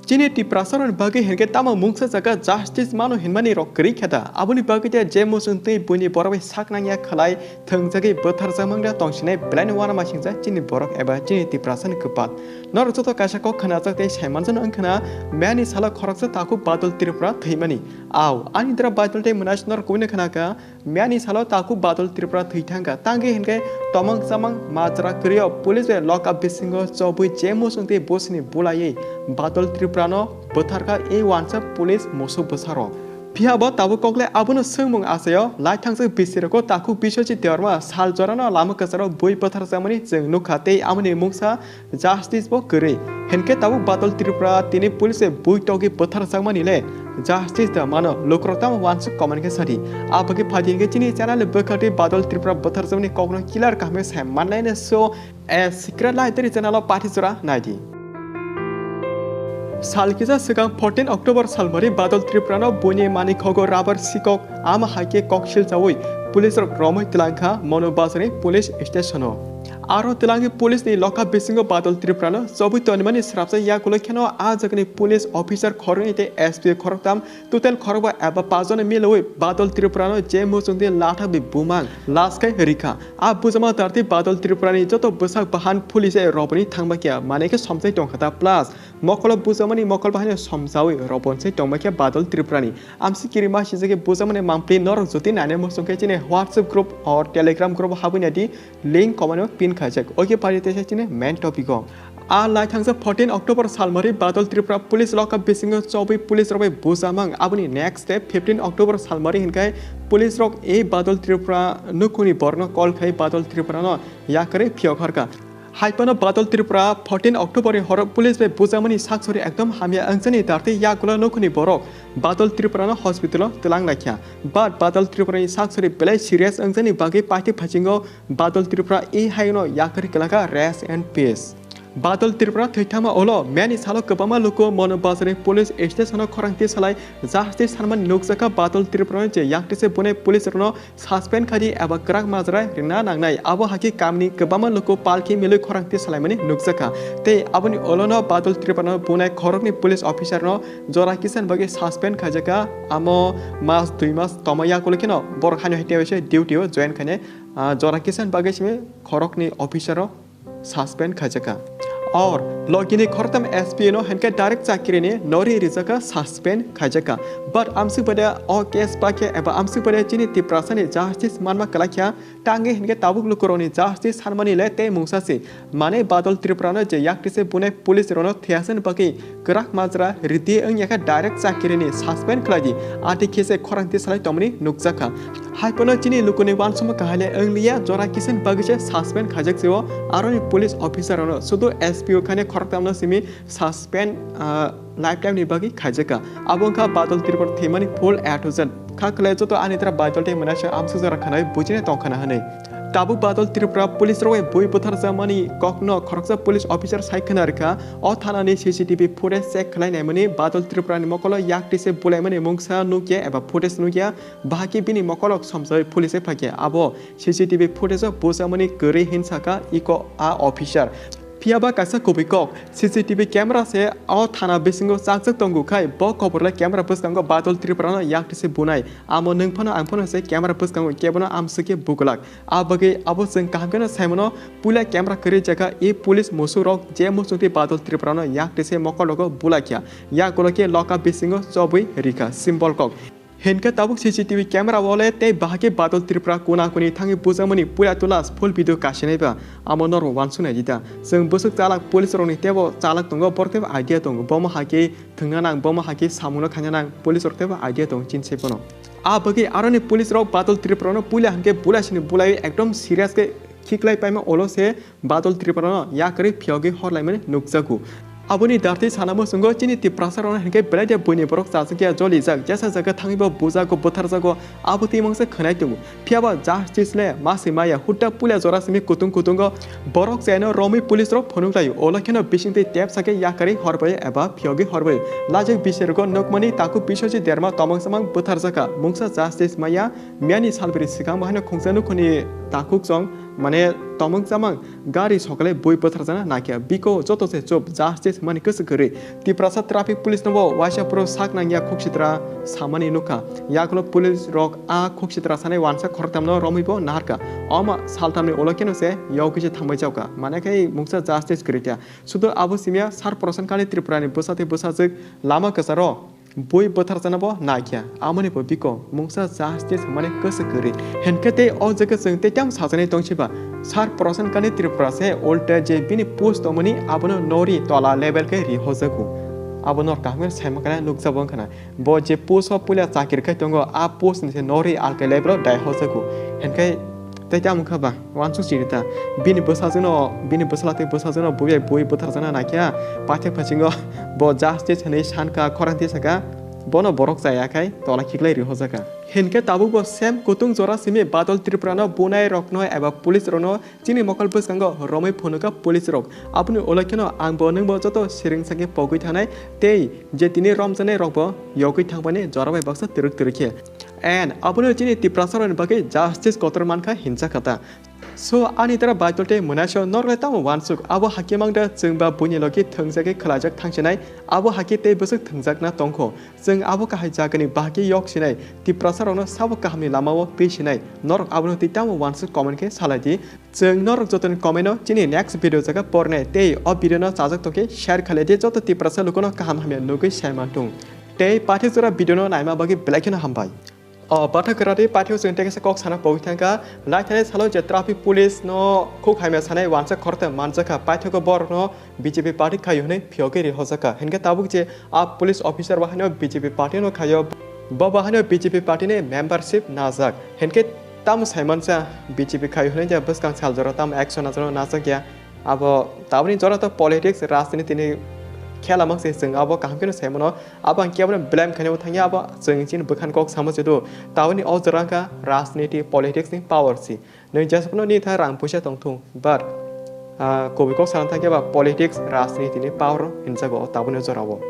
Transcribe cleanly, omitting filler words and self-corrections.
Chini Tripura bagi henke tama mungsa jaga justice Mano hinmani rokri khata abuni bagi te jemo sunti buni borawe saknang ya khalai thongjagi Bwthar jamangda tongsinai blind wana masingja chini borok eba chini Tripura kepat nor joto kaisa kok khana jakte saimanjan angkhana mani sala khoroksa taku Badal Tripura theimani aw anidra Badal te munas nor koine khana ka mani sala taku Badal Tripura theithanga tangi henke tomang samang majra kriyo police be lock up bisingo chobui jemo sunti bosini bulai Badal Tripura Bwthar ka e wansa police mosu besaro Pihaba tabu kokle abuno sengmung asayo lai thangsa bisirako taku bisochi deorma sal jorana lama kasaro boi Bwthar jamani jeng nukhate amani mungsa justice bo kore henke tabu Badal Tripura tini police boi togi Bwthar jamani le justice da Mano lokrotam wansu Kaham Khe Sai abagi phadinge chini channel bekati Badal Tripura Bwthar jamani kokno killer Kaham Khe Sai manlaine so a secret lai teri channel party jora naidi Salkisa segang 14 Oktober salmari Badal Tripura boni mani khogo rabar sikok ama haike kokshil jawoi police romoi tilangkha Mano basani police station Aro tilangi police ni loka bisingo Badal Tripura sobu tonimani srapsa ya kulekhano a jagni police officer khorni te SP khoroktam total khorba aba pajone miloi Badal Tripura je mosungde latha bi bumang laskai rika a bujama tarti Badal Tripura ni joto busak bahan police robani thangbakia maneke somsai tongkhata plus mokolo bujamani mokol bahane somjawi robonse tongbakia Badal Tripura ni amsi kirima sijege bujamani mampli nor joti nane mosungke chine WhatsApp group or Telegram group habunadi link comment pin khajak oke parite chine main topic ko a lai thangsa 14 October salmari Badal Tripura police lock up bisingo chobi police robai bujamang abuni next step 15 October salmari hinkai police rock e Badal Tripura nukuni borno call khai Badal Tripura no yakare phiokharka Haipana Badal Tripura 14 October hor police be bujamani saksori ekdom hamia angchani tarte yakula nokuni borok Badal Tripura hospital tilang lakhya but Badal Tripura saksori belai serious angchani bagi party phachingo Badal Tripura e haino yakari kalaka rest and peace Badal Tripura theithama olo mani salo kabama loko Mano basare police station khorangti salai justice sarman nokjaka Badal Tripura je yaktise bone police rono suspend khadi aba krak majra rina nangnai abo haki kamni kabama loko palki mele khorangti salai mani nokjaka te aboni olo no Badal Tripura bone khorokni police officer no jora kisan bage suspend khajaka amo mas 2 mas tomaya kolekino bor khani hete duty join khane jora kisan bage sime khorokni officer suspend khajaka और लॉगिने खरतम SP no हनके direct चाकरी ने नौरी रिजका suspend खाजका but आमसु बडे ओ case पाके एबा आमसु बडे चिनि तिप्रासने justice मानमा कलाख्या टांगे हनके Tabuk लुकरोनि justice सानमानि ले ते मुंसासे माने Badal Tripura न जे याक्टिसे बुने पुलिस रोनो थियासन बके गराक माजरा रिति अंग याका डायरेक्ट चाकरी ने सस्पेंड खलाजि आति केसे खरंति सलाय तमनि नुकजाका हाइपनो चिनि लुकुनि वानसम कहले अंगलिया जरा किसन बगचे सस्पेंड खाजक सेव आरोनि पुलिस ऑफिसर रोनो सुदो एसपीओ खाने खरतामनो सिमी सस्पेंड लाइफ टाइम नि बगी खाजका अबंखा Badal Tripura थेमनि फुल एटोजन खाखले जतो आनित्रा Badal ते मनासे आमसु जरा खानाय बुजिने तंखाना हनै ताबु Badal Tripura पुलिस रोय बय Bwthar jamani kokno खरकसा पुलिस ऑफिसर साइखना रखा अ थानानि सीसीटीवी फुटेज चेक खलायनायमनि Badal Tripura नि मकल याक्टिसे बुलायमनि मुंसा नुके एबा फुटेज नुकिया बाहाकी बिनि मकल समजय पुलिस फाके आबो सीसीटीवी फुटेज बोजामनि गरे हिंसाका eco uh officer Piaba kaisa kubikok CCTV camera se au thana bisingo sakjak tongu khai bo koborla camera puskango Badal Tripura no yaktise bunai amo nungphana angphana se camera puskango kebono amsuke bukulak abage abo jeng Kaham Khe Sai no pula camera kari jaga e police mosurok je mosuti Badal Tripura no yaktise mokologo bulakya yakoloke loka bisingo chobui rika symbol kok Henka tabuk CCTV camera wale te bahake Badal Tripura kuna kuni thangi bujamani pura tulas full video kashinaiba amonor wansuna jita jeng busuk chalak police roni tebo chalak tongo porteba idea tongo boma hake thunganang boma hake samuno khanyanang police roteba idea tong chinsepono a bagi aroni police rok Badal Tripura no pula hanke bulasini bulai ekdom serious ke khiklai paima olo se Badal Tripura no yakari phyoge horlai mane nukjaku Abuni darti sanamo sungo chini tiprasarona henke belade buni borok sasakia joli jak jasa jaga thangibo bujago Bwthar jago abuti mangse khanai tungu phiaba justice le masimaya hutta pula jorasimi kutung kutungo borok jaino romi police ro phonunglai olakheno bisingte tap sake yakari horbai eba phyogi horbai lajek bisergo nokmani taku bisoji derma tomangsamang Bwthar jaka mungsa justice maya miani salbiri sikang bahane khongjanu khoni takuk jong মানে তমং জামাং গাড়ি সকালে বই পথার জানা নাকিয়া বিকো যত সে চোপ justice মানে কস করে Tripura traffic police নব ওয়াইসাপুর সাক নাঙ্গিয়া খুকসিত্রা সামানি নুকা ইয়াকলো পুলিশ রক আ খুকসিত্রা সানাই ওয়ানসা খরতামনো রমিব নারকা অমা সালতামনি ওলকেनो से याव किसे थांबाय जावका माने खाय मुंसा जास्टिस करिया सुदो आबो सिमिया सार प्रसन काले त्रिपुरानि बोसाते बोसाजक लामा कसारो बय बोथार जानबो नाखिया आमने बिको मुंसा जास्टिस माने कस करि हेनकेते अ जगे जों तेताम साजने दंसिबा सार प्रसन काले त्रिपुरा से ओल्टे जे बिनि पोस्ट मनि आबनो नोरि तला लेवल के रि होजकु आबनो कामर साइमकाना नुकजाबो खाना बो जे पोस्ट पुलिया चाकिर खाय दंगो आ पोस्ट नि नोरि आलके लेवल दाय होजकु हेनके तेताम खबा वानसु सिरिता बिनि बोसालाते बोसाजनो बय बोथार जाना नाखिया पाथे फसिंगो बो जास्टिस हनै सानका खरांति सका बनो बरक जायाखाय तला खिगलाय रि होजाका हेनके ताबुबो सेम कुतुं जरा सिमे बादल त्रिपुरानो बुनाय रकनो एबा पुलिस रनो चिनि मकल बसकांगो रमै फोनुका पुलिस रक आपनि ओलकेनो आंबो नंबो जतो सिरिं साके पगै थानाय तेई जे तिनि रमजने रकबो यगै थांबाने जराबाय बक्सा तिरखे एन आपनो चिनि त्रिपुरा सरन बागै जास्टिस कतर मानखा हिंसा खाता सो आनि तरा बायतलते मोनासो नरलेता वानसुक आबो हाकिमांदा जोंबा बुनि लगे थंजागे खलाजक थांसिनाय आबो हाकि ते बसक थंजाकना तंखो जों आबो काहाय जागनि बाहागि यकसिनाय त्रिपुरा सरनो साबो काहामनि लामाव पेसिनाय नरक आबनो तिताम वानसुक कमेन्ट के सालायदि जों नरक जतन कमेन्टो चिनि नेक्स्ट भिडियो जागा परने ते अ भिडियोनो जाजक तके शेयर खालेदि जत त्रिपुरा सरलुकोनो काहाम हामे नुगै सायमानथुं ते पाथे जरा भिडियोनो नायमा बागि ब्लेकनो हामबाय बाथा कराते पाथियो जों तेगेसे कक साना पविथांका लाइथाने सालो जे ट्राफिक पुलिस नो खुक हाइमे सानाय वानसा खरते मानजाका पाथियो बर नो बीजेपी पार्टी खायो ने फियोके रि होजाका हेनके ताबुक जे आप पुलिस ऑफिसर वाहनो बीजेपी पार्टी नो खायो बबाहनो बीजेपी पार्टी ने मेंबरशिप नाजाक हेनके ताम साइमनसा बीजेपी खायो ने जे बस कां साल जरा ताम एक्शन नाजरो नाजाकिया अब ताबनि जरा तो पॉलिटिक्स राजनीति ने खेला माखासे जों अब काहाम खेनो सायमनो अब आं केवल ब्लेम खानायाव थाङो अब जों जिन बोखान कक सामसेदो तावनि अ जरांका राजनीति पॉलिटिक्स नि पावर सि नै जासपनो नि था रां पैसा दंथुं बाट कबिको सानथाके बा पॉलिटिक्स राजनीति नि पावर हिनजागो तावनि जरावो